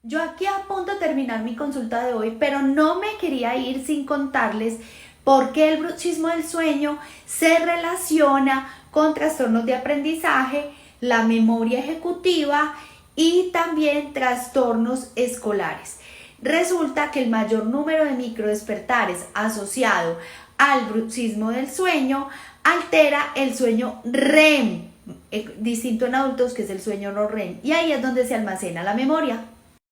Yo aquí a punto de terminar mi consulta de hoy, pero no me quería ir sin contarles por qué el bruxismo del sueño se relaciona con trastornos de aprendizaje, la memoria ejecutiva y también trastornos escolares. Resulta que el mayor número de microdespertares asociado al bruxismo del sueño altera el sueño REM, distinto en adultos que es el sueño no REM, y ahí es donde se almacena la memoria.